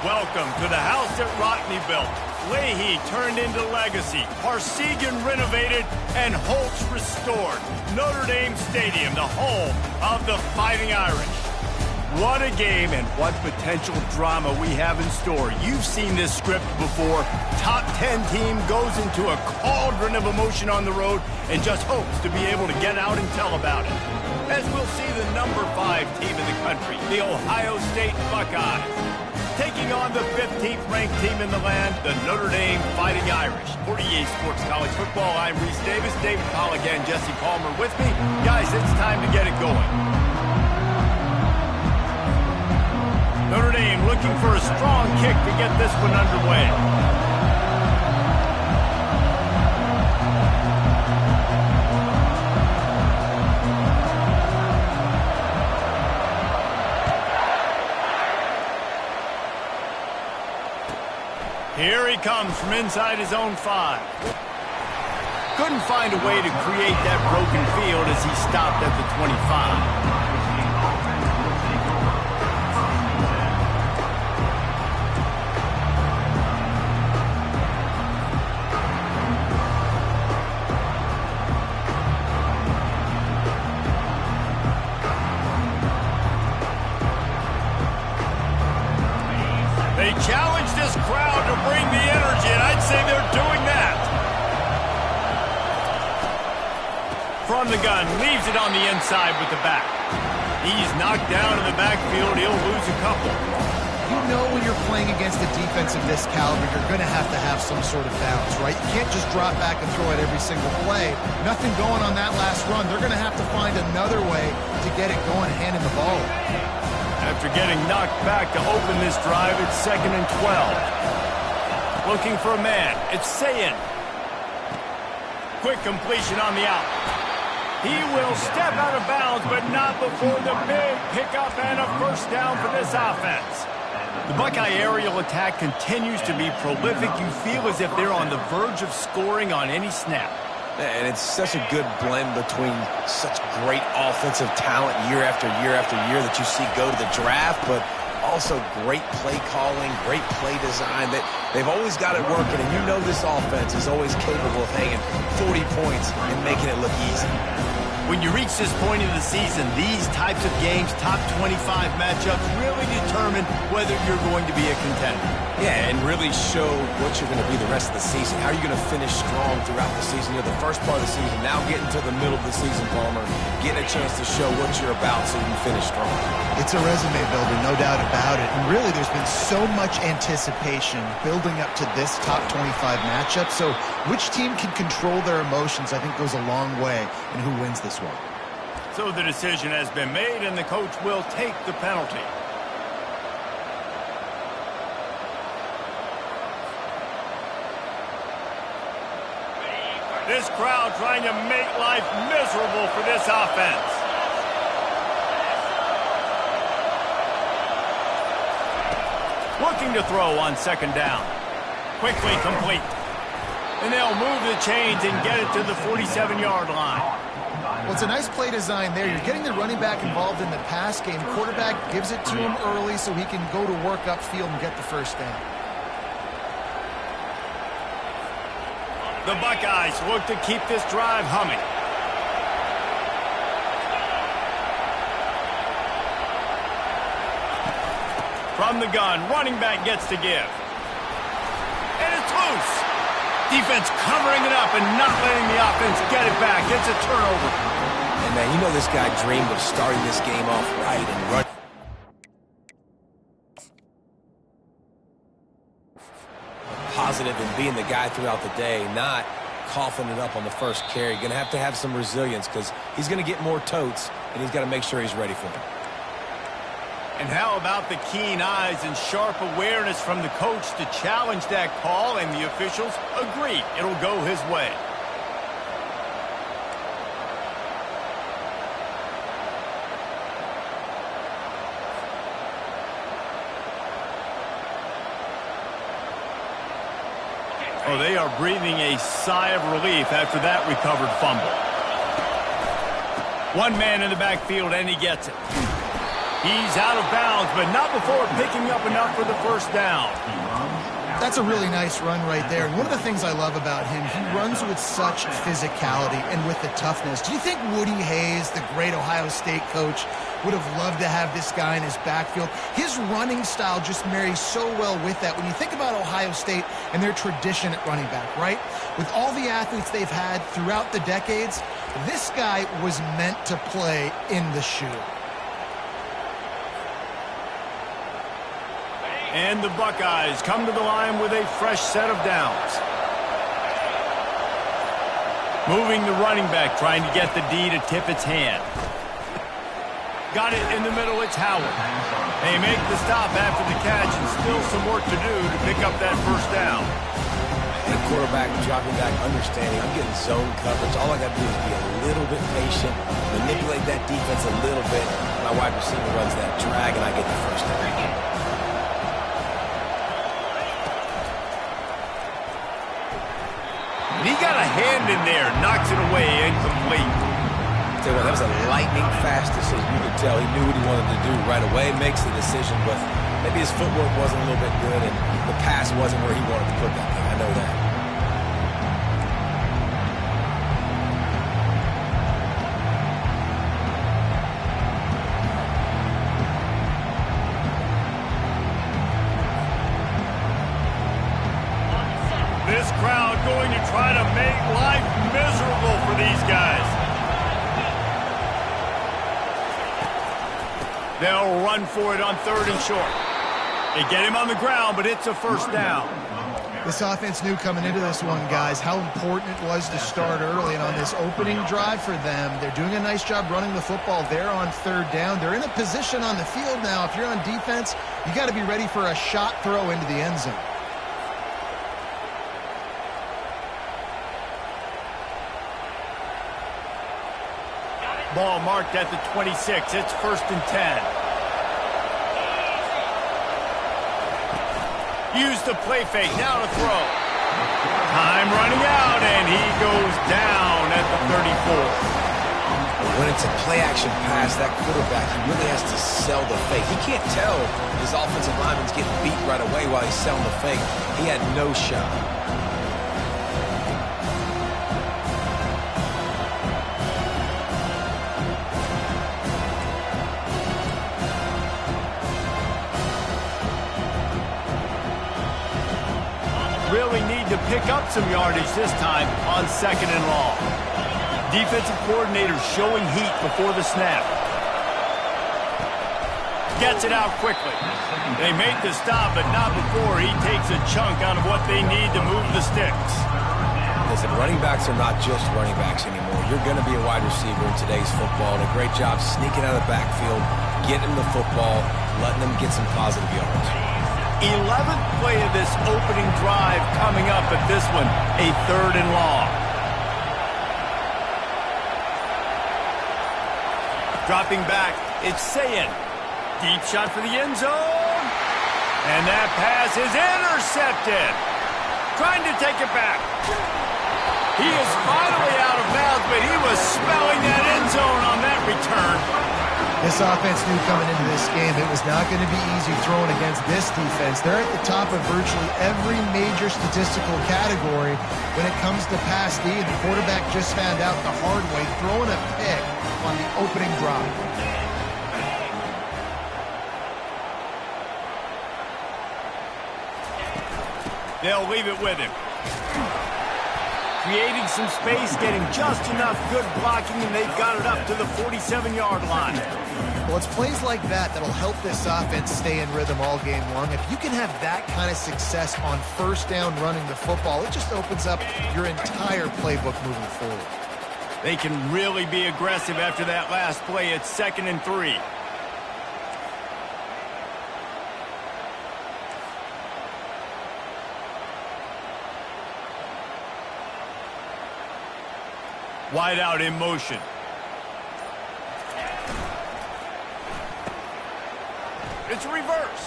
Welcome to the house that Rodney built. Leahy turned into legacy. Parsegian renovated and Holtz restored. Notre Dame Stadium, the home of the Fighting Irish. What a game and what potential drama we have in store. You've seen this script before. Top 10 team goes into a cauldron of emotion on the road and just hopes to be able to get out and tell about it. As we'll see the number 5 team in the country, the Ohio State Buckeyes, taking on the 15th ranked team in the land, the Notre Dame Fighting Irish. For EA Sports College Football, I'm Reese Davis, David Pollack and Jesse Palmer with me. Guys, it's time to get it going. Notre Dame looking for a strong kick to get this one underway. Here he comes from inside his own 5. Couldn't find a way to create that broken field as he stopped at the 25. They challenge this crowd to bring the energy, and I'd say they're doing that. From the gun, leaves it on the inside with the back. He's knocked down in the backfield. He'll lose a couple. You know when you're playing against a defense of this caliber, you're going to have some sort of balance, right? You can't just drop back and throw it every single play. Nothing going on that last run. They're going to have to find another way to get it going, handing the ball. After getting knocked back to open this drive, it's 2nd and 12. Looking for a man. It's Sayin. Quick completion on the out. He will step out of bounds, but not before the big pickup and a first down for this offense. The Buckeye aerial attack continues to be prolific. You feel as if they're on the verge of scoring on any snap. And it's such a good blend between such great offensive talent year after year after year that you see go to the draft, but also great play calling, great play design. They've always got it working, and you know this offense is always capable of hanging 40 points and making it look easy. When you reach this point in the season, these types of games, top 25 matchups, really determine whether you're going to be a contender. Yeah, and really show what you're going to be the rest of the season. How are you going to finish strong throughout the season? You're the first part of the season, now getting to the middle of the season, Palmer, getting a chance to show what you're about so you can finish strong. It's a resume builder, no doubt about it. And really, there's been so much anticipation building up to this top 25 matchup. So which team can control their emotions, I think, goes a long way in who wins this one. So the decision has been made, and the coach will take the penalty. This crowd trying to make life miserable for this offense. Looking to throw on 2nd down. Quickly complete. And they'll move the chains and get it to the 47-yard line. Well, it's a nice play design there. You're getting the running back involved in the pass game. Quarterback gives it to him early so he can go to work upfield and get the first down. The Buckeyes look to keep this drive humming. From the gun, running back gets to give. And it's loose. Defense covering it up and not letting the offense get it back. It's a turnover. And man, you know this guy dreamed of starting this game off right and running. Positive and being the guy throughout the day, not coughing it up on the first carry. Going to have some resilience because he's going to get more totes, and he's got to make sure he's ready for them. And how about the keen eyes and sharp awareness from the coach to challenge that call, and the officials agree it'll go his way. Oh, they are breathing a sigh of relief after that recovered fumble. One man in the backfield, and he gets it. He's out of bounds, but not before picking up enough for the first down. That's a really nice run right there. And one of the things I love about him, he runs with such physicality and with the toughness. Do you think Woody Hayes, the great Ohio State coach, would have loved to have this guy in his backfield? His running style just marries so well with that. When you think about Ohio State and their tradition at running back, right? With all the athletes they've had throughout the decades, this guy was meant to play in the shoe. And the Buckeyes come to the line with a fresh set of downs. Moving the running back, trying to get the D to tip its hand. Got it in the middle, it's Howard. They make the stop after the catch, and still some work to do to pick up that first down. And quarterback dropping back, understanding I'm getting zone coverage. All I got to do is be a little bit patient, manipulate that defense a little bit. My wide receiver runs that drag, and I get the first down. He got a hand in there, knocks it away, incomplete. Tell you what, that was a lightning fast decision. You could tell he knew what he wanted to do right away, makes the decision, but maybe his footwork wasn't a little bit good and the pass wasn't where he wanted to put that thing. I know that. This crowd going to try to make life miserable for these guys. They'll run for it on 3rd and short. They get him on the ground, but it's a first down. This offense knew coming into this one, guys, how important it was to start early. And on this opening drive for them, they're doing a nice job running the football. They're on 3rd down. They're in a position on the field now. If you're on defense, you got to be ready for a shot throw into the end zone. Ball marked at the 26. It's 1st and 10. Use the play fake. Now to throw. Time running out, and he goes down at the 34. When it's a play-action pass, that quarterback, he really has to sell the fake. He can't tell his offensive lineman's getting beat right away while he's selling the fake. He had no shot. Really need to pick up some yardage this time on 2nd and long. Defensive coordinator showing heat before the snap. Gets it out quickly. They make the stop, but not before he takes a chunk out of what they need to move the sticks. Listen, running backs are not just running backs anymore. You're going to be a wide receiver in today's football, and a great job sneaking out of the backfield, getting the football, letting them get some positive yards. 11th play of this opening drive coming up at this one, a 3rd and long. Dropping back, it's Sayin. Deep shot for the end zone. And that pass is intercepted. Trying to take it back. He is finally out of bounds, but he was smelling that end zone on that return. This offense knew coming into this game it was not going to be easy throwing against this defense. They're at the top of virtually every major statistical category when it comes to pass D, and the quarterback just found out the hard way, throwing a pick on the opening drive. They'll leave it with him. Creating some space, getting just enough good blocking, and they've got it up to the 47-yard line. Well, it's plays like that that'll help this offense stay in rhythm all game long. If you can have that kind of success on 1st down running the football, it just opens up your entire playbook moving forward. They can really be aggressive after that last play. It's 2nd and 3. Wide out in motion. It's a reverse.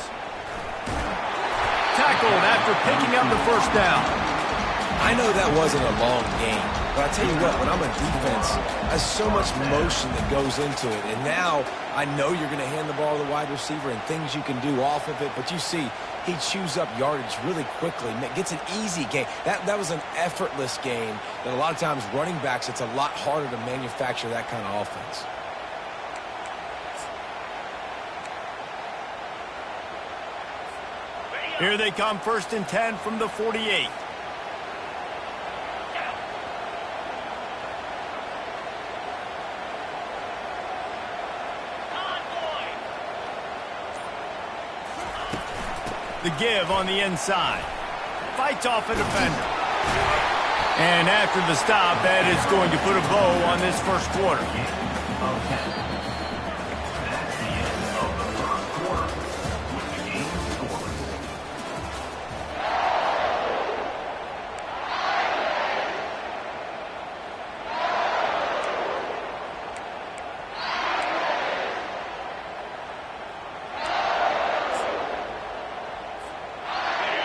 Tackled after picking up the first down. I know that wasn't a long game, but I tell you what, when I'm a defense, there's so much motion that goes into it. And now I know you're going to hand the ball to the wide receiver and things you can do off of it. But you see, he chews up yardage really quickly, gets an easy game. That was an effortless game. And a lot of times running backs, it's a lot harder to manufacture that kind of offense. Here they come, 1st and 10 from the 48. The give on the inside. Fights off a defender. And after the stop, that is going to put a bow on this first quarter.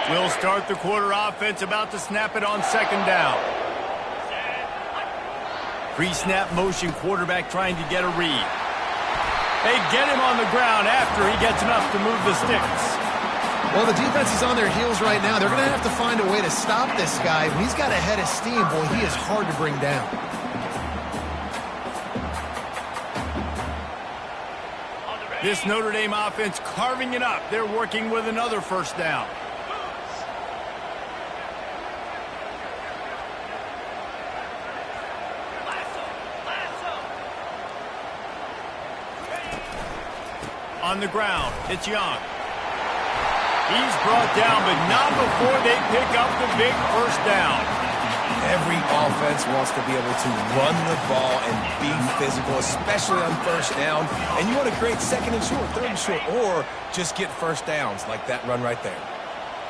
We'll start the quarter offense, about to snap it on 2nd down. Pre-snap motion, quarterback trying to get a read. They get him on the ground after he gets enough to move the sticks. Well, the defense is on their heels right now. They're going to have to find a way to stop this guy. When he's got a head of steam, boy, he is hard to bring down. This Notre Dame offense carving it up. They're working with another 1st down. On the ground, it's Young. He's brought down, but not before they pick up the big 1st down. Every offense wants to be able to run the ball and be physical, especially on 1st down. And you want to create 2nd and short, 3rd and short, or just get 1st downs like that run right there.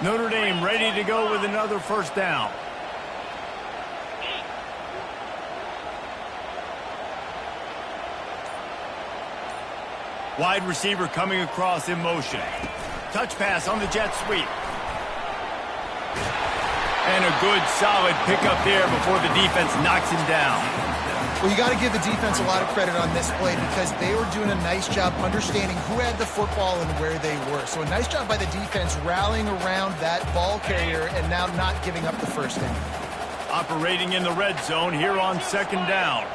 Notre Dame ready to go with another 1st down. Wide receiver coming across in motion. Touch pass on the jet sweep. And a good solid pickup there before the defense knocks him down. Well, you got to give the defense a lot of credit on this play because they were doing a nice job understanding who had the football and where they were. So a nice job by the defense rallying around that ball carrier and now not giving up the 1st down. Operating in the red zone here on 2nd down.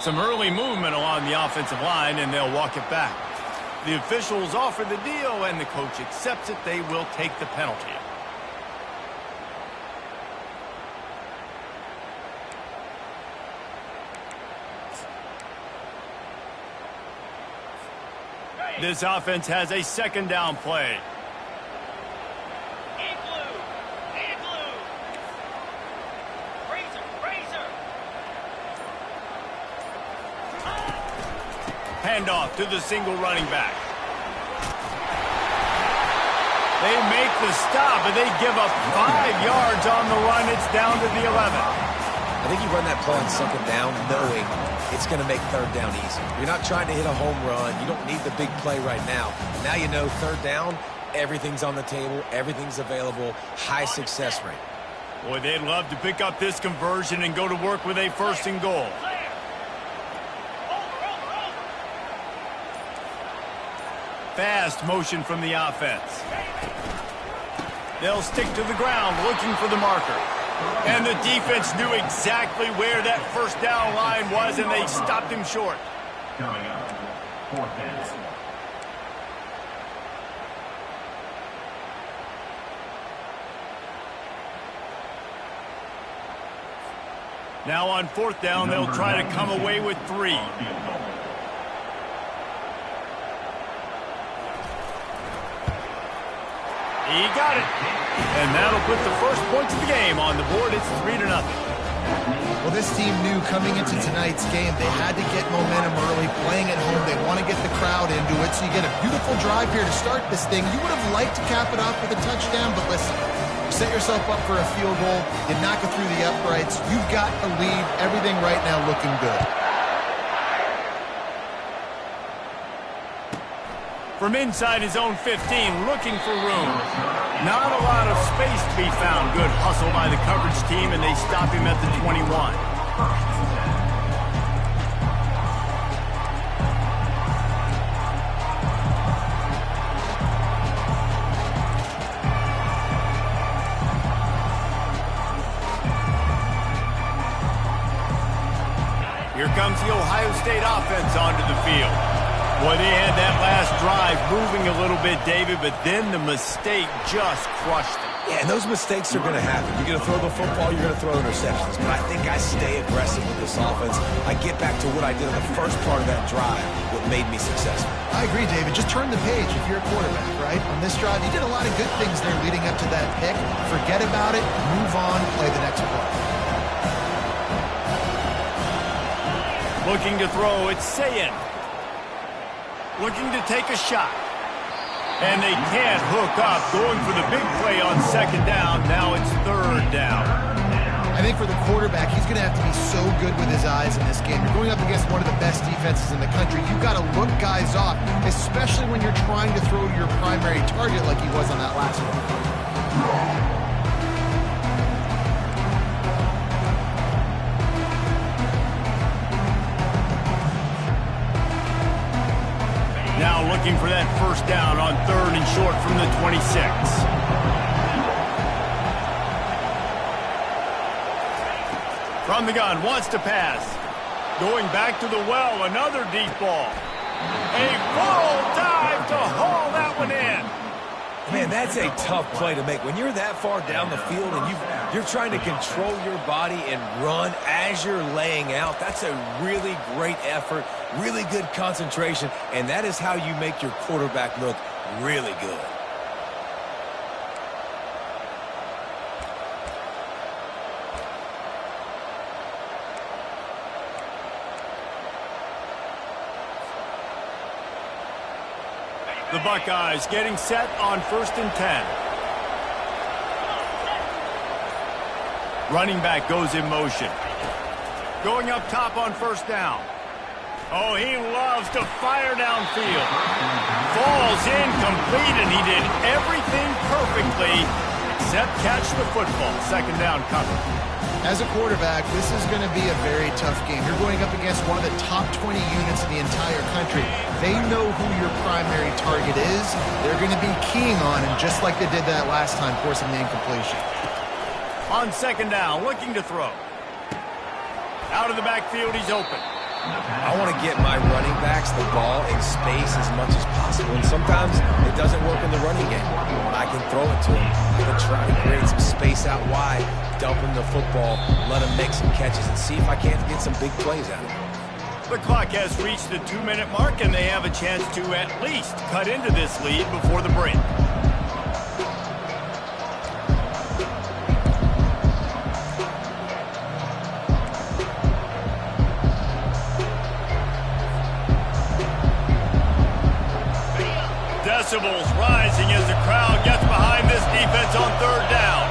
Some early movement along the offensive line, and they'll walk it back. The officials offer the deal, and the coach accepts it. They will take the penalty. This offense has a 2nd down play. Handoff to the single running back. They make the stop, but they give up 5 yards on the run. It's down to the 11. I think you run that play on 2nd down knowing it's going to make 3rd down easy. You're not trying to hit a home run. You don't need the big play right now. Now you know 3rd down, everything's on the table, everything's available, high success rate. Boy, they'd love to pick up this conversion and go to work with a 1st and goal. Fast motion from the offense. They'll stick to the ground looking for the marker. And the defense knew exactly where that 1st down line was, and they stopped him short. Coming up, 4th down. Now on 4th down, they'll try to come away with 3. He got it. And that'll put the first points of the game on the board. It's 3-0. Well, this team knew coming into tonight's game they had to get momentum early, playing at home. They want to get the crowd into it, so you get a beautiful drive here to start this thing. You would have liked to cap it off with a touchdown, but listen, you set yourself up for a field goal. You knock it through the uprights. You've got a lead. Everything right now looking good. From inside his own 15, looking for room. Not a lot of space to be found. Good hustle by the coverage team, and they stop him at the 21. Here comes the Ohio State offense onto the field. Boy, they had that last drive moving a little bit, David, but then the mistake just crushed them. Yeah, and those mistakes are going to happen. You're going to throw the football, you're going to throw interceptions. But I think I stay aggressive with this offense. I get back to what I did in the first part of that drive, what made me successful. I agree, David. Just turn the page if you're a quarterback, right? On this drive, you did a lot of good things there leading up to that pick. Forget about it, move on, play the next play. Looking to throw, it's Sayin. Looking to take a shot. And they can't hook up. Going for the big play on second down. Now it's third down. I think for the quarterback, he's going to have to be so good with his eyes in this game. You're going up against one of the best defenses in the country. You've got to look guys off, especially when you're trying to throw to your primary target like he was on that last one. Now looking for that first down on third and short from the 26. From the gun, wants to pass. Going back to the well, another deep ball. A full dive to haul that one in. Man, that's a tough play to make. When you're that far down the field and you're trying to control your body and run as you're laying out, that's a really great effort, really good concentration, and that is how you make your quarterback look really good. The Buckeyes getting set on 1st and 10. Running back goes in motion. Going up top on first down. Oh, he loves to fire downfield. Falls incomplete, and he did everything perfectly except catch the football. Second down cover. As a quarterback, this is going to be a very tough game. You're going up against one of the top 20 units in the entire country. They know who your primary target is. They're going to be keying on him, just like they did that last time, forcing the incompletion. On second down, looking to throw. Out of the backfield, he's open. I want to get my running backs the ball in space as much as possible, and sometimes it doesn't work in the running game. I can throw it to him. I can try to create some space out wide, dump him the football, let him make some catches, and see if I can't get some big plays out of him. The clock has reached the 2-minute mark, and they have a chance to at least cut into this lead before the break. Decibels rising as the crowd gets behind this defense on third down.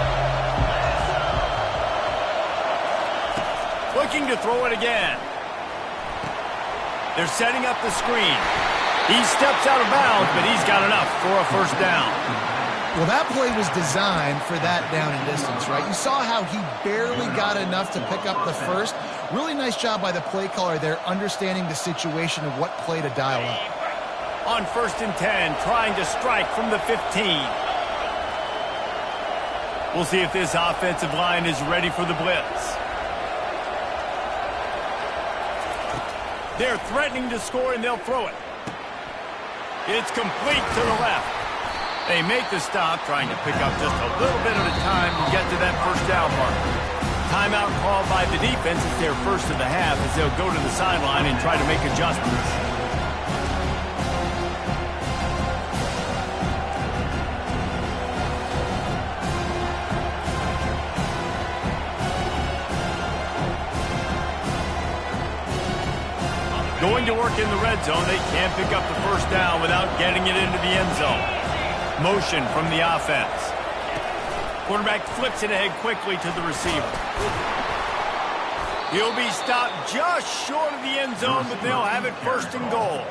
Looking to throw it again. They're setting up the screen. He steps out of bounds, but he's got enough for a first down. Well, that play was designed for that down and distance, right? You saw how he barely got enough to pick up the first. Really nice job by the play caller there, understanding the situation of what play to dial up. On 1st and 10, trying to strike from the 15. We'll see if this offensive line is ready for the blitz. They're threatening to score, and they'll throw it. It's complete to the left. They make the stop, trying to pick up just a little bit at a time to get to that first down mark. Timeout called by the defense. It's their first of the half as they'll go to the sideline and try to make adjustments. Going to work in the red zone. They can't pick up the first down without getting it into the end zone. Motion from the offense. Quarterback flips it ahead quickly to the receiver. He'll be stopped just short of the end zone, but they'll have it 1st and goal.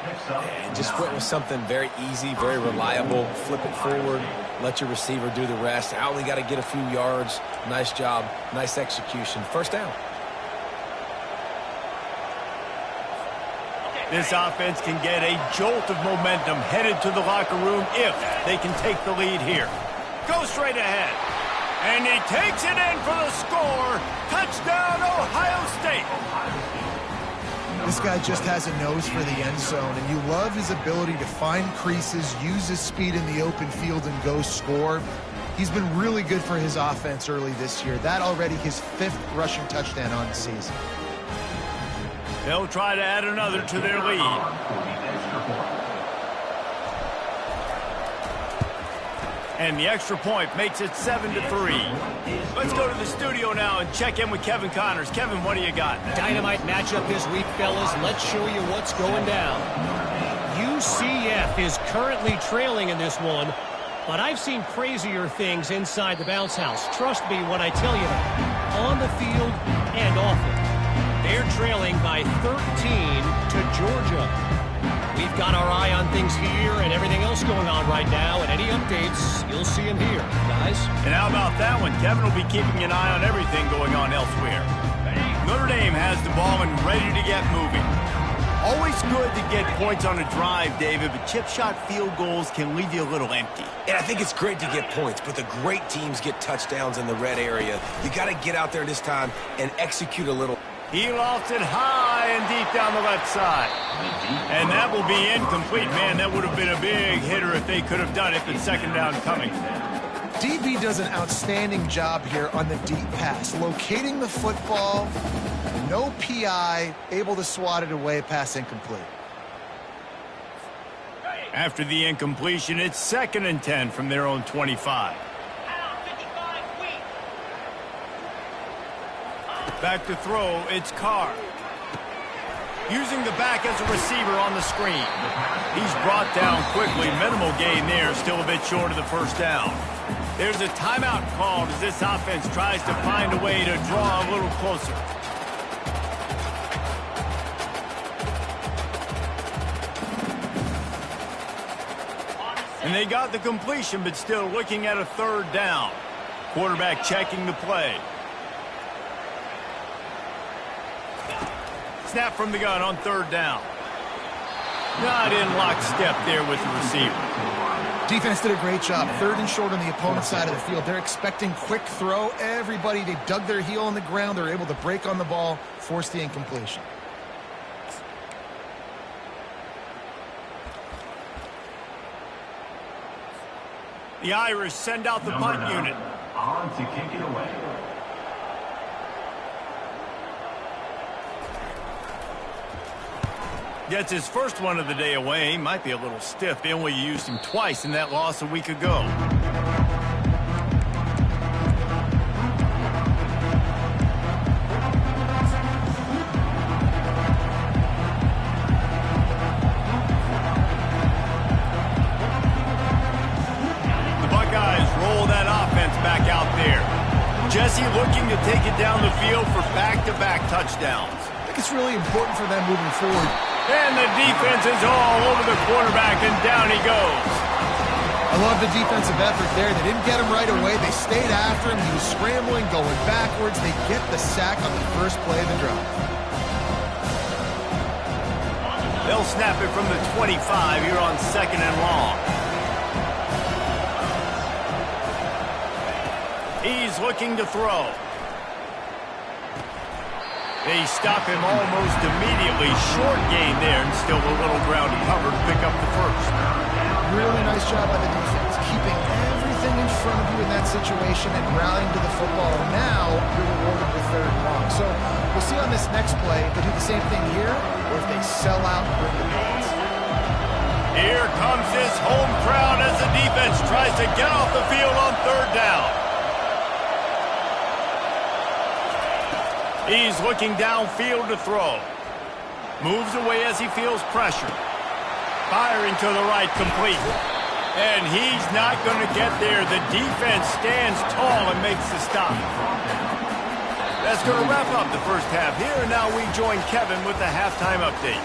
And just went with something very easy, very reliable. Flip it forward, let your receiver do the rest. I only got to get a few yards. Nice job, nice execution. First down. This offense can get a jolt of momentum headed to the locker room if they can take the lead here. Go straight ahead. And he takes it in for the score. Touchdown, Ohio State. This guy just has a nose for the end zone, and you love his ability to find creases, use his speed in the open field, and go score. He's been really good for his offense early this year. That already his 5th rushing touchdown on the season. They'll try to add another to their lead. And the extra point makes it 7-3. Let's go to the studio now and check in with Kevin Connors. Kevin, what do you got? Dynamite matchup this week, fellas. Let's show you what's going down. UCF is currently trailing in this one, but I've seen crazier things inside the bounce house. Trust me when I tell you that. On the field and off it. They're trailing by 13 to Georgia. We've got our eye on things here and everything else going on right now, and any updates, you'll see them here, guys. And how about that one? Kevin will be keeping an eye on everything going on elsewhere. Notre Dame has the ball and ready to get moving. Always good to get points on a drive, David, but chip shot field goals can leave you a little empty. And I think it's great to get points, but the great teams get touchdowns in the red area. You got to get out there this time and execute a little. He lofts it high and deep down the left side. And that will be incomplete. Man, that would have been a big hitter if they could have done it, but second down coming. DB does an outstanding job here on the deep pass, locating the football, no PI, able to swat it away, pass incomplete. After the incompletion, it's 2nd and 10 from their own 25. Back to throw, it's Carr. Using the back as a receiver on the screen. He's brought down quickly. Minimal gain there, still a bit short of the first down. There's a timeout called as this offense tries to find a way to draw a little closer. And they got the completion, but still looking at a 3rd down. Quarterback checking the play. Snap from the gun on 3rd down. Not in lockstep there with the receiver. Defense did a great job. 3rd and short on the opponent's side of the field. They're expecting quick throw. Everybody, they dug their heel on the ground. They're able to break on the ball, force the incompletion. The Irish send out the punt unit. On to kick it away. Gets his first one of the day away. Might be a little stiff. They only used him twice in that loss a week ago. The Buckeyes roll that offense back out there. Jesse looking to take it down the field for back-to-back touchdowns. I think it's really important for them moving forward. And the defense is all over the quarterback, and down he goes. I love the defensive effort there. They didn't get him right away. They stayed after him. He was scrambling, going backwards. They get the sack on the first play of the drive. They'll snap it from the 25 here on 2nd and long. He's looking to throw. They stop him almost immediately. Short gain there, and still a little ground to cover to pick up the first. Really nice job by the defense, keeping everything in front of you in that situation and rallying to the football. And now you're rewarded with 3rd and long. So we'll see on this next play if they do the same thing here or if they sell out and bring the points. Here comes his home crowd as the defense tries to get off the field on 3rd down. He's looking downfield to throw. Moves away as he feels pressure. Firing to the right, complete. And he's not going to get there. The defense stands tall and makes the stop. That's going to wrap up the first half here. And now we join Kevin with the halftime update.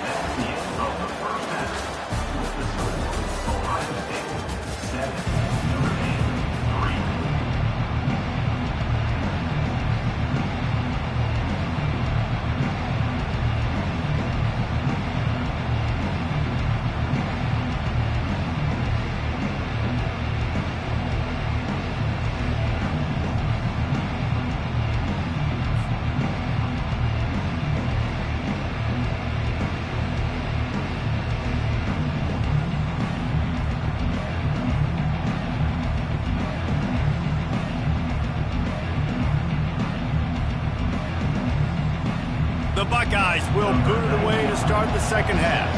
The Buckeyes will boot it away to start the second half.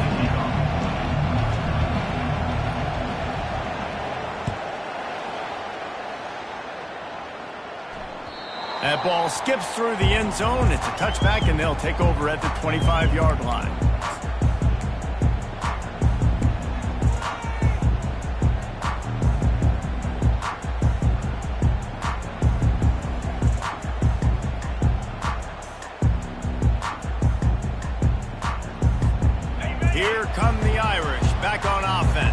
That ball skips through the end zone. It's a touchback, and they'll take over at the 25-yard line. Here come the Irish back on offense.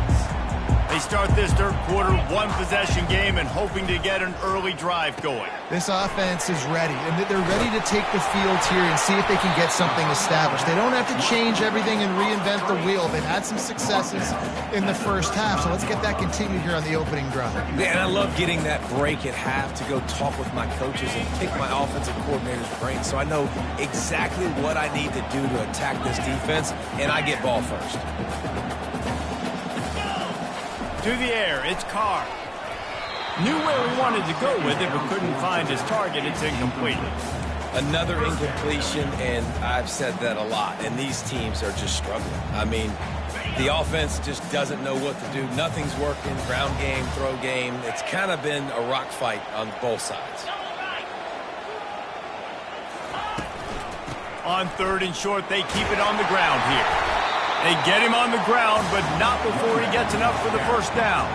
They start this third quarter one-possession game and hoping to get an early drive going. This offense is ready, and they're ready to take the field here and see if they can get something established. They don't have to change everything and reinvent the wheel. They've had some successes in the first half, so let's get that continued here on the opening drive. Yeah, and I love getting that break at half to go talk with my coaches and pick my offensive coordinator's brain so I know exactly what I need to do to attack this defense, and I get ball first. To the air, it's Carr. Knew where he wanted to go with it, but couldn't find his target. It's incomplete. Another incompletion, and I've said that a lot, and these teams are just struggling. I mean, the offense just doesn't know what to do. Nothing's working. Ground game, throw game. It's kind of been a rock fight on both sides. On third and short, they keep it on the ground here. They get him on the ground, but not before he gets enough for the first down.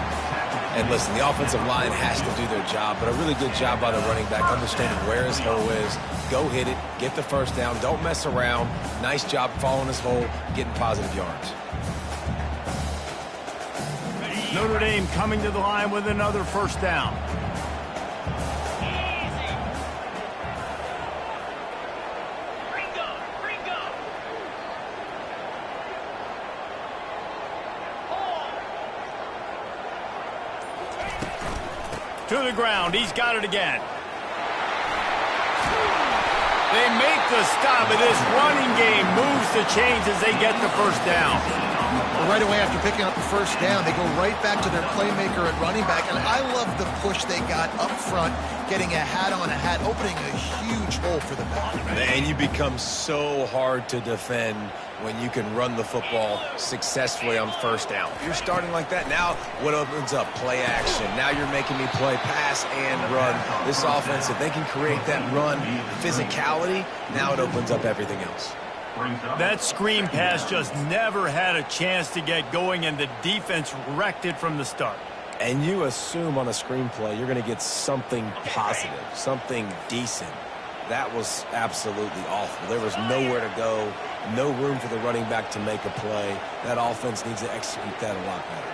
And listen, the offensive line has to do their job, but a really good job by the running back, understanding where his hole is. Go hit it, get the first down, don't mess around. Nice job following his hole, getting positive yards. Notre Dame coming to the line with another first down. To the ground. He's got it again. They make the stop, and this running game moves the chains as they get the first down. Well, right away after picking up the first down, they go right back to their playmaker at running back, and I love the push they got up front, getting a hat on a hat, opening a huge hole for the back. And you become so hard to defend when you can run the football successfully on first down. If you're starting like that, now what opens up? Play action. Now you're making me play pass and run. This offense, if they can create that run physicality, now it opens up everything else. That screen pass just never had a chance to get going, and the defense wrecked it from the start. And you assume on a screenplay you're going to get something positive, something decent. That was absolutely awful. There was nowhere to go, no room for the running back to make a play. That offense needs to execute that a lot better.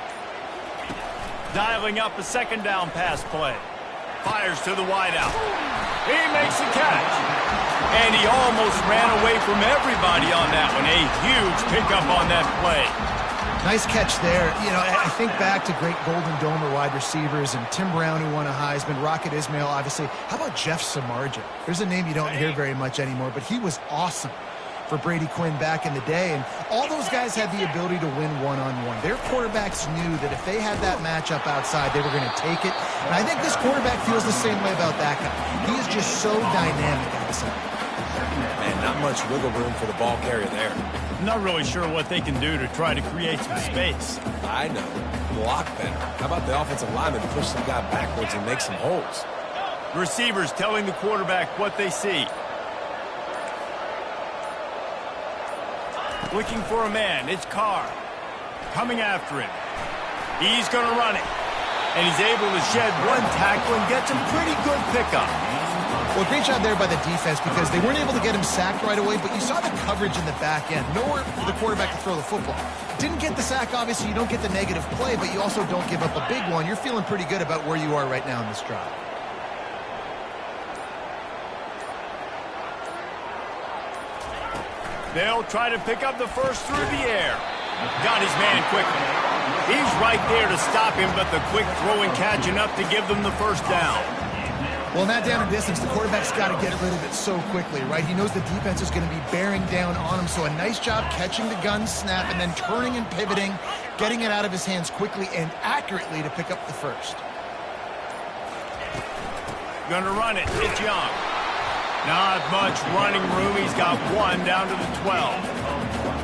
Dialing up a second down pass play. Fires to the wideout. He makes the catch. And he almost ran away from everybody on that one. A huge pickup on that play. Nice catch there. You know, I think back to great Golden Domer wide receivers and Tim Brown, who won a Heisman, Rocket Ismail, obviously. How about Jeff Samardzija? There's a name you don't hear very much anymore, but he was awesome for Brady Quinn back in the day. And all those guys had the ability to win one-on-one. Their quarterbacks knew that if they had that matchup outside, they were going to take it. And I think this quarterback feels the same way about that guy. He is just so dynamic outside. Man, not much wiggle room for the ball carrier there. Not really sure what they can do to try to create some space. I know. Block better. How about the offensive lineman push some guy backwards and make some holes? Receivers telling the quarterback what they see. Looking for a man. It's Carr. Coming after him. He's going to run it. And he's able to shed one tackle and get some pretty good pickup. Well, great job there by the defense because they weren't able to get him sacked right away, but you saw the coverage in the back end. Nowhere for the quarterback to throw the football. Didn't get the sack, obviously. You don't get the negative play, but you also don't give up a big one. You're feeling pretty good about where you are right now in this drive. They'll try to pick up the first through the air. Got his man quickly. He's right there to stop him, but the quick throw and catch enough to give them the first down. Well, in that down and distance, the quarterback's got to get rid of it so quickly, right? He knows the defense is going to be bearing down on him, so a nice job catching the gun snap and then turning and pivoting, getting it out of his hands quickly and accurately to pick up the first. Gonna run it. It's Young. Not much running room. He's got one down to the 12.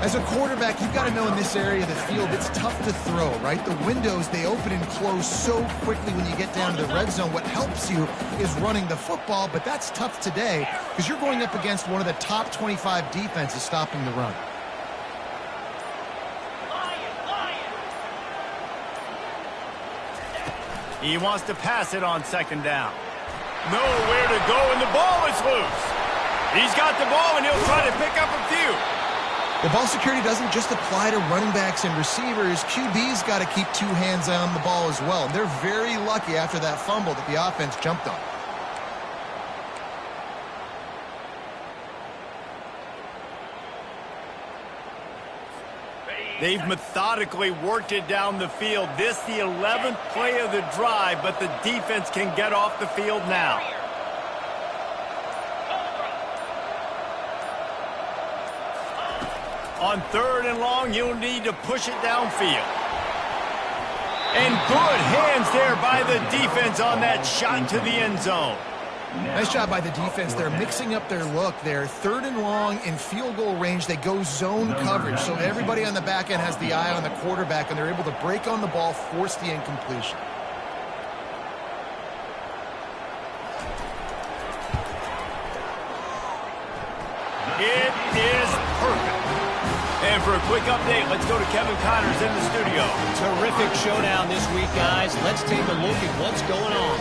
As a quarterback, you've got to know in this area of the field, it's tough to throw, right? The windows, they open and close so quickly when you get down to the red zone. What helps you is running the football, but that's tough today because you're going up against one of the top 25 defenses stopping the run. He wants to pass it on second down. Nowhere to go, and the ball is loose. He's got the ball, and he'll try to pick up a few. The ball security doesn't just apply to running backs and receivers. QB's got to keep two hands on the ball as well. They're very lucky after that fumble that the offense jumped on. They've methodically worked it down the field. This the 11th play of the drive, but the defense can get off the field now. On third and long, you'll need to push it downfield. And good hands there by the defense on that shot to the end zone. Nice job by the defense. They're mixing up their look. They're third and long in field goal range. They go zone coverage, so everybody on the back end has the eye on the quarterback, and they're able to break on the ball, force the incompletion. It is perfect. And for a quick update, let's go to Kevin Connors in the studio. Terrific showdown this week, guys. Let's take a look at what's going on.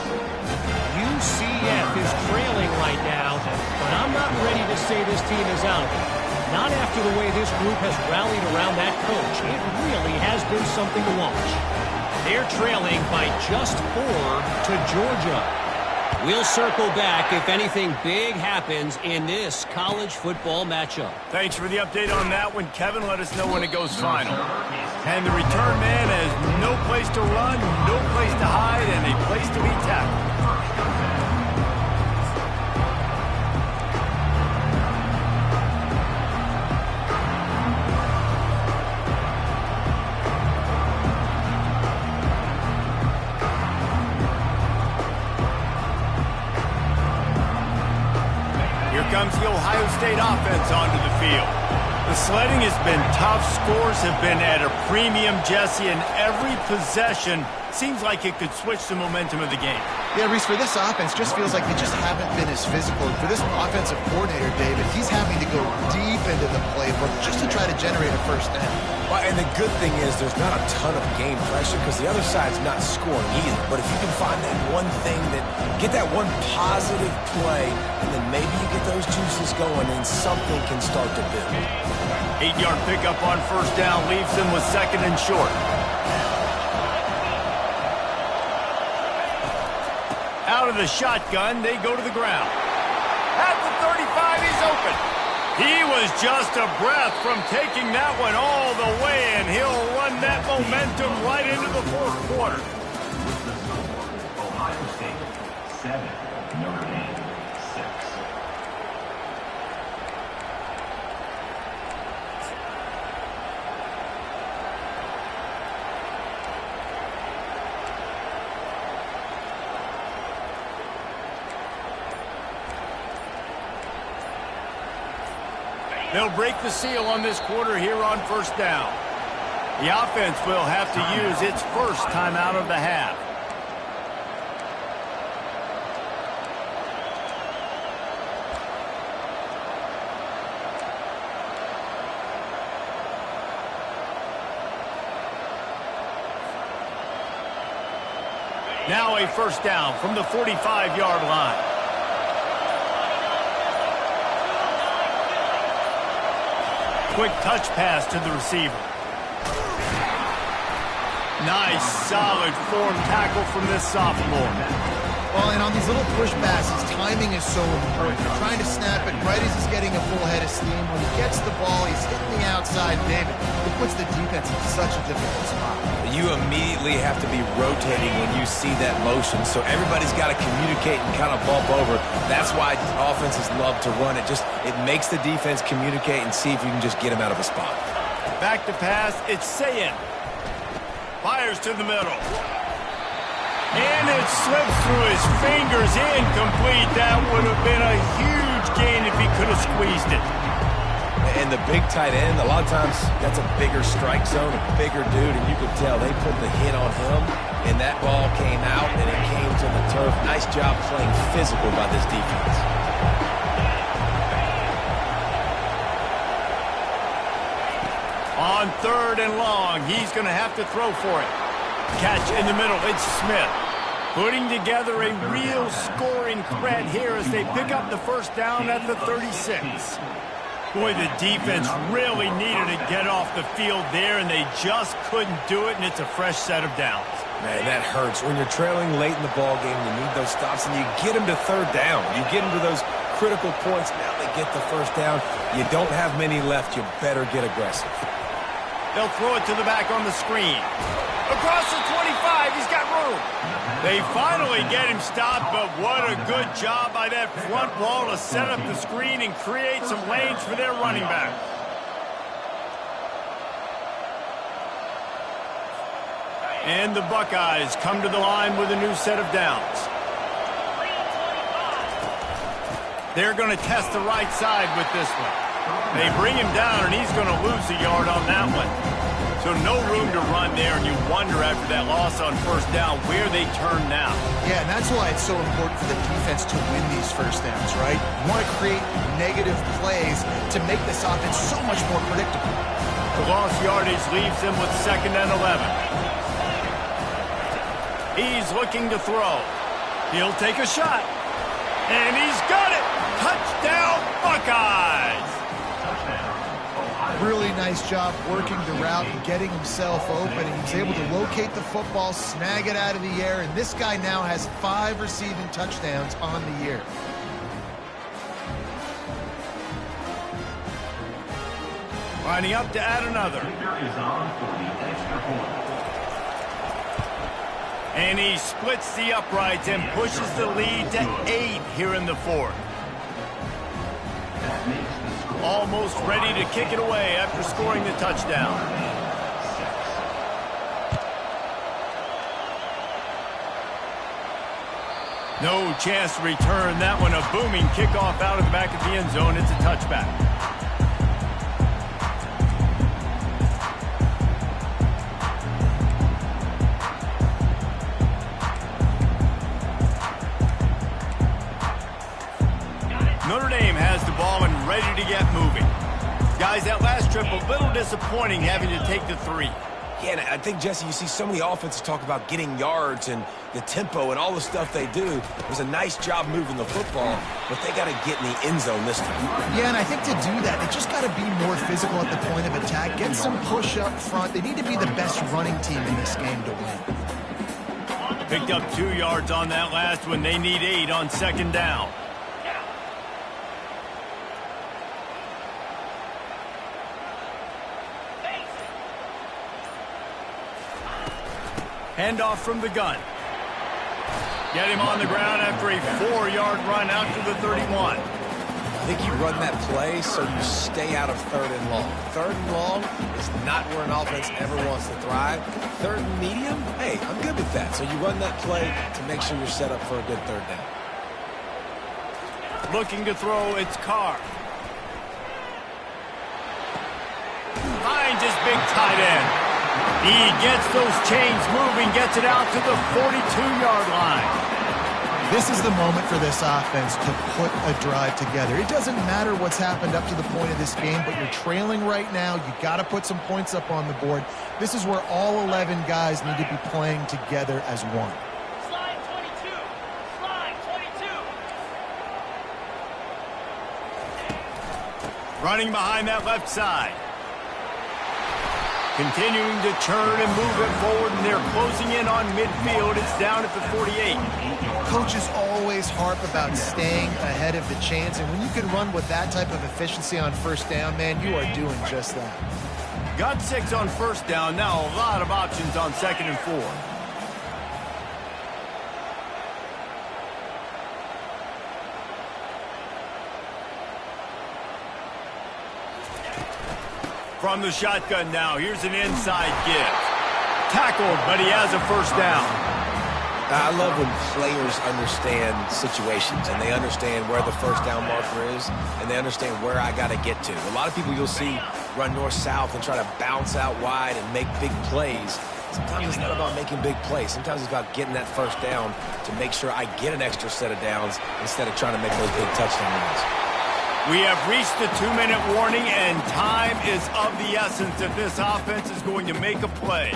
UCF is trailing right now, but I'm not ready to say this team is out of it. Not after the way this group has rallied around that coach. It really has been something to watch. They're trailing by just 4 to Georgia. We'll circle back if anything big happens in this college football matchup. Thanks for the update on that one, Kevin. Let us know when it goes final. And the return man has no place to run, no place to hide, and a place to be tackled. Comes the Ohio State offense onto the field. The sledding has been tough. Scores have been at a premium, Jesse, and every possession seems like it could switch the momentum of the game. Yeah, Reese, for this offense, just feels like they just haven't been as physical. For this offensive coordinator, David, he's having to go deep into the playbook just to try to generate a first down. Well, and the good thing is there's not a ton of game pressure because the other side's not scoring either. But if you can find that one thing, get that one positive play, and then maybe you get those juices going and something can start to build. 8-yard pickup on first down leaves them with second and short. Out of the shotgun, they go to the ground. At the 35, he's open. He was just a breath from taking that one all the way, and he'll run that momentum right into the fourth quarter. Ohio State 7, Notre Dame 6. They'll break the seal on this quarter here on first down. The offense will have to use its first timeout of the half. Now a first down from the 45-yard line. Quick touch pass to the receiver. Nice, solid form tackle from this sophomore. Well, and on these little push passes, timing is so important. You're trying to snap it right as he's getting a full head of steam. When he gets the ball, he's hitting the outside, David. It puts the defense in such a difficult spot. You immediately have to be rotating when you see that motion, so everybody's got to communicate and kind of bump over. That's why offenses love to run it. It makes the defense communicate and see if you can just get him out of a spot. Back to pass, it's Sayin. Fires to the middle. And it slips through his fingers, incomplete. That would have been a huge gain if he could have squeezed it. And the big tight end, a lot of times that's a bigger strike zone, a bigger dude, and you could tell they put the hit on him, and that ball came out, and it came to the turf. Nice job playing physical by this defense. On 3rd and long, he's going to have to throw for it. Catch in the middle, it's Smith. Putting together a real scoring threat here as they pick up the first down at the 36. Boy, the defense really needed to get off the field there, and they just couldn't do it, and it's a fresh set of downs. Man, that hurts. When you're trailing late in the ball game, you need those stops, and you get them to 3rd down. You get them to those critical points. Now they get the first down. You don't have many left. You better get aggressive. They'll throw it to the back on the screen. Across the 25, he's got room. They finally get him stopped, but what a good job by that front wall to set up the screen and create some lanes for their running back. And the Buckeyes come to the line with a new set of downs. They're going to test the right side with this one. They bring him down, and he's going to lose a yard on that one. So no room to run there, and you wonder after that loss on first down where they turn now. Yeah, and that's why it's so important for the defense to win these first downs, right? You want to create negative plays to make this offense so much more predictable. The lost yardage leaves them with 2nd and 11. He's looking to throw. He'll take a shot. And he's got it! Touchdown, Buckeyes! Really nice job working the route and getting himself open. And he was able to locate the football, snag it out of the air, and this guy now has 5 receiving touchdowns on the year. Lining up to add another. And he splits the uprights and pushes the lead to 8 here in the 4th. Almost ready to kick it away after scoring the touchdown. No chance to return that one. A booming kickoff out of the back of the end zone. It's a touchback. Notre Dame has the ball and ready to get moving. Guys, that last trip, a little disappointing having to take the 3. Yeah, and I think, Jesse, you see so many offenses talk about getting yards and the tempo and all the stuff they do. It was a nice job moving the football, but they got to get in the end zone this time. Yeah, and I think to do that, they just got to be more physical at the point of attack, get some push up front. They need to be the best running team in this game to win. Picked up 2 yards on that last one. They need 8 on 2nd down. Handoff from the gun. Get him on the ground after a 4-yard run out to the 31. I think you run that play so you stay out of 3rd and long. 3rd and long is not where an offense ever wants to thrive. 3rd and medium, hey, I'm good with that. So you run that play to make sure you're set up for a good 3rd down. Looking to throw, it's Carr. Finds his big tight end. He gets those chains moving, gets it out to the 42-yard line. This is the moment for this offense to put a drive together. It doesn't matter what's happened up to the point of this game, but you're trailing right now. You got to put some points up on the board. This is where all 11 guys need to be playing together as one. Slide 22. Slide 22. Running behind that left side. Continuing to churn and move it forward, and they're closing in on midfield. It's down at the 48. Coaches always harp about staying ahead of the chains, and when you can run with that type of efficiency on first down, man, you are doing just that. Got 6 on first down. Now a lot of options on 2nd and 4. From the shotgun now, here's an inside give. Tackled, but he has a first down. I love when players understand situations and they understand where the first down marker is and they understand where I got to get to. A lot of people you'll see run north-south and try to bounce out wide and make big plays. Sometimes it's not about making big plays. Sometimes it's about getting that first down to make sure I get an extra set of downs instead of trying to make those big touchdown runs. We have reached the 2-minute warning, and time is of the essence if this offense is going to make a play.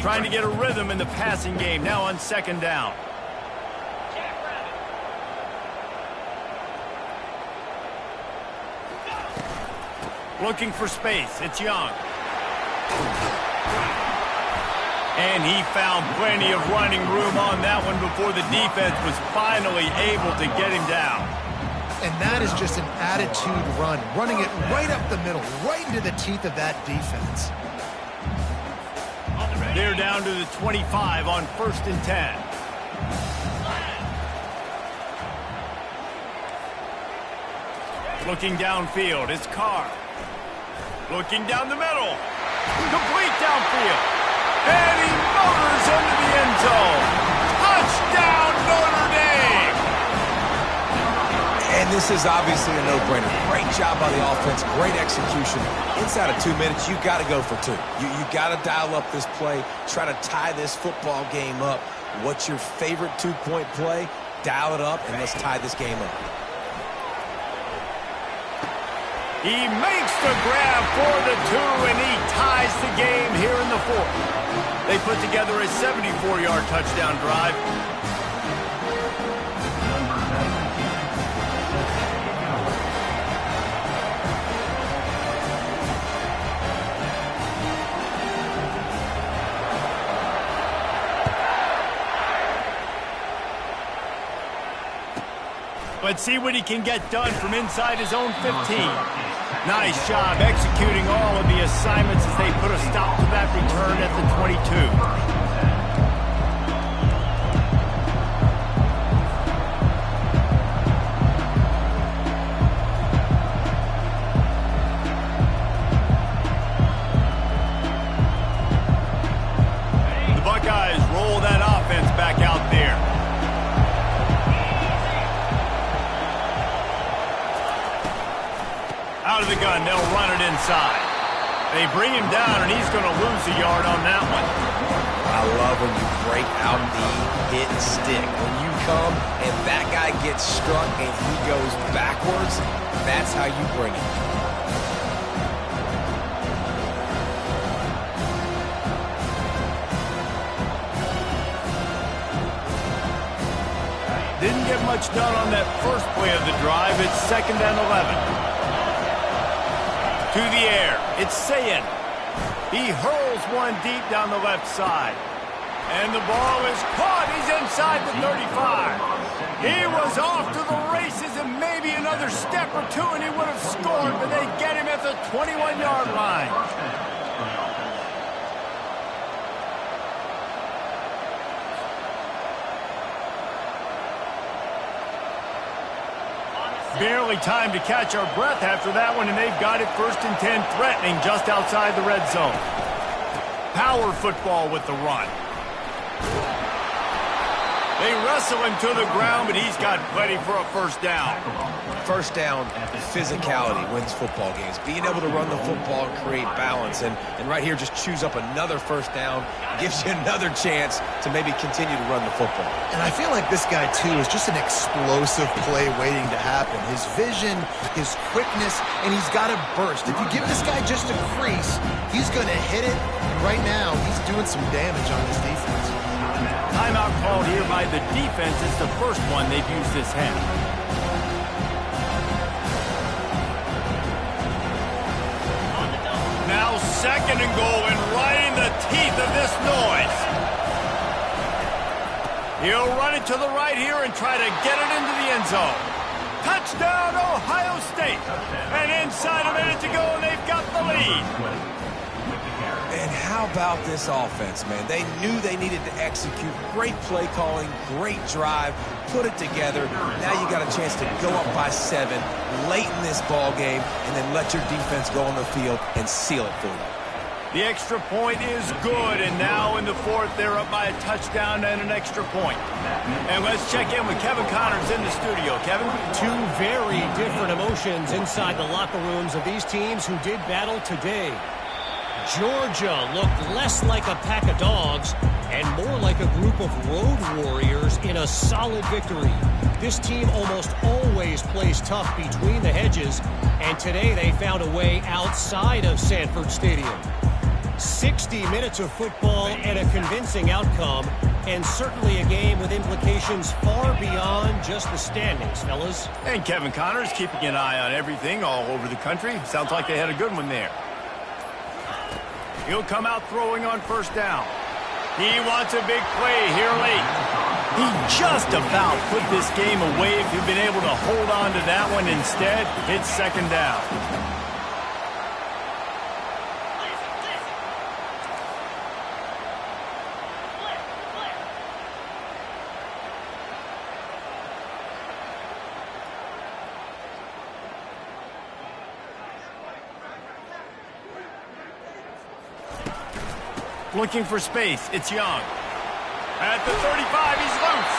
Trying to get a rhythm in the passing game, now on second down. Looking for space, it's Young. And he found plenty of running room on that one before the defense was finally able to get him down. And that is just an attitude run, running it right up the middle, right into the teeth of that defense. They're down to the 25 on 1st and 10. Looking downfield, it's Carr. Looking down the middle. Complete downfield. And he motors into the end zone. Touchdown, Notre Dame! And this is obviously a no-brainer. Great job by the offense, great execution. Inside of 2 minutes, you got to go for 2. You got to dial up this play, try to tie this football game up. What's your favorite 2-point play? Dial it up, and let's tie this game up. He makes the grab for the 2, and he ties the game here in the 4th. They put together a 74-yard touchdown drive. Let's see what he can get done from inside his own 15. Nice job executing all of the assignments as they put a stop to that return at the 22. The Buckeyes roll that offense back out there. Out of the gun, they'll run it inside. They bring him down, and he's going to lose a yard on that one. I love when you break out the hit stick. When you come and that guy gets struck and he goes backwards, that's how you bring it. Didn't get much done on that first play of the drive. It's 2nd and 11. To the air, it's Sayin. He hurls one deep down the left side. And the ball is caught. He's inside the 35. He was off to the races and maybe another step or two and he would have scored, but they get him at the 21-yard line. Barely time to catch our breath after that one, and they've got it 1st and 10, threatening just outside the red zone. Power football with the run. They wrestle him to the ground, but he's got plenty for a first down. First down, physicality wins football games. Being able to run the football and create balance. And right here, just choose up another first down. Gives you another chance to maybe continue to run the football. And I feel like this guy, too, is just an explosive play waiting to happen. His vision, his quickness, and he's got a burst. If you give this guy just a crease, he's going to hit it. Right now, he's doing some damage on this defense. Timeout called here by the defense. It's the first one they've used this half. Now 2nd and goal, and right in the teeth of this noise. He'll run it to the right here and try to get it into the end zone. Touchdown, Ohio State. And inside a minute to go, and they've got the lead. And how about this offense, man? They knew they needed to execute. Great play calling, great drive, put it together. Now you got a chance to go up by 7 late in this ball game and then let your defense go on the field and seal it for you. The extra point is good, and now in the fourth, they're up by a touchdown and an extra point. And let's check in with Kevin Connors in the studio. Kevin? Two very different emotions inside the locker rooms of these teams who did battle today. Georgia looked less like a pack of dogs and more like a group of road warriors in a solid victory. This team almost always plays tough between the hedges, and today they found a way outside of Sanford Stadium. 60 minutes of football and a convincing outcome, and certainly a game with implications far beyond just the standings, fellas. And Kevin Connors keeping an eye on everything all over the country. Sounds like they had a good one there. He'll come out throwing on first down. He wants a big play here late. He just about put this game away if he'd been able to hold on to that one. Instead, it's second down. Looking for space. It's Young. At the 35, he's loose.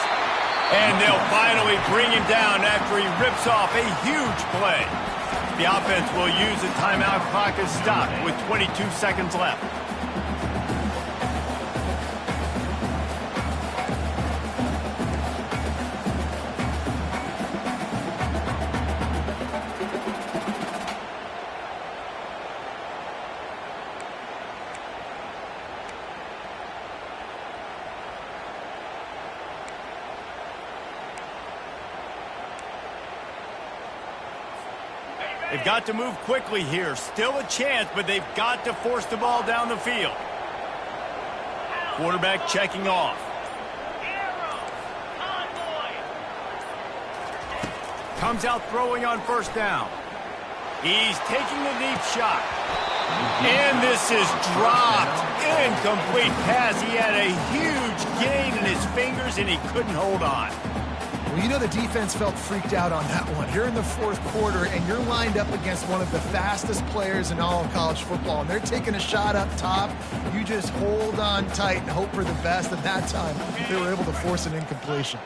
And they'll finally bring him down after he rips off a huge play. The offense will use the timeout clock as stopped with 22 seconds left. They've got to move quickly here. Still a chance, but they've got to force the ball down the field. Quarterback checking off. Comes out throwing on first down. He's taking the deep shot. And this is dropped. Incomplete pass. He had a huge gain in his fingers, and he couldn't hold on. Well, you know the defense felt freaked out on that one. You're in the fourth quarter, and you're lined up against one of the fastest players in all of college football, and they're taking a shot up top. You just hold on tight and hope for the best. At that time, they were able to force an incompletion.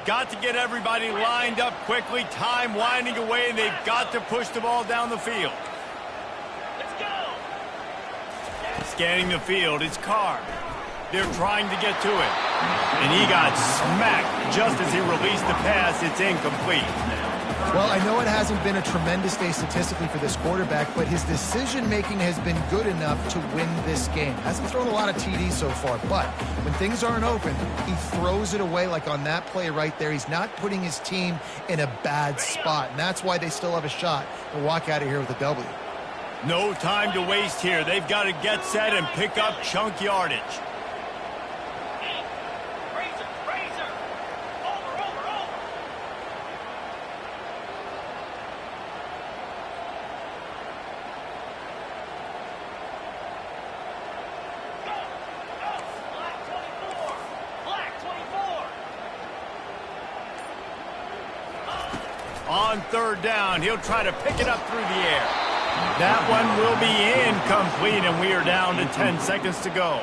Got to get everybody lined up quickly. Time winding away, and they've got to push the ball down the field. Let's go. Scanning the field, it's Carr. They're trying to get to it. And he got smacked just as he released the pass. It's incomplete. Well, I know it hasn't been a tremendous day statistically for this quarterback, but his decision-making has been good enough to win this game. Hasn't thrown a lot of TDs so far, but when things aren't open, he throws it away like on that play right there. He's not putting his team in a bad spot, and that's why they still have a shot to walk out of here with a W. No time to waste here. They've got to get set and pick up chunk yardage. On third down, he'll try to pick it up through the air. That one will be incomplete, and we are down to 10 seconds to go.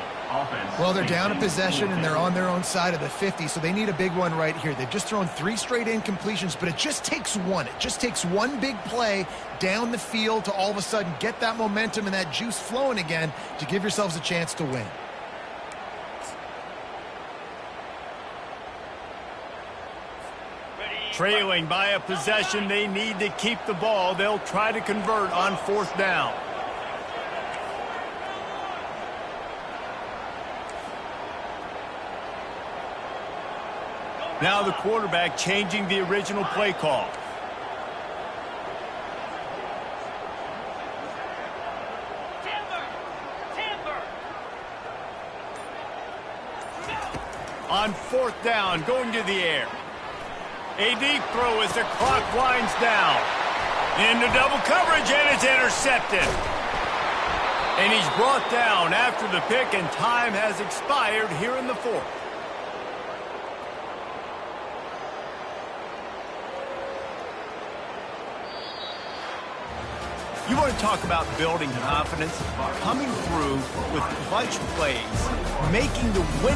Well, they're down a possession, and they're on their own side of the 50, so they need a big one right here. They've just thrown 3 straight incompletions, but it just takes one. It just takes one big play down the field to all of a sudden get that momentum and that juice flowing again to give yourselves a chance to win. Trailing by a possession, they need to keep the ball. They'll try to convert on fourth down. Now the quarterback changing the original play call. On fourth down, going to the air. A deep throw as the clock winds down. Into double coverage, and it's intercepted. And he's brought down after the pick, and time has expired here in the fourth. You want to talk about building confidence? Coming through with clutch plays, making the winning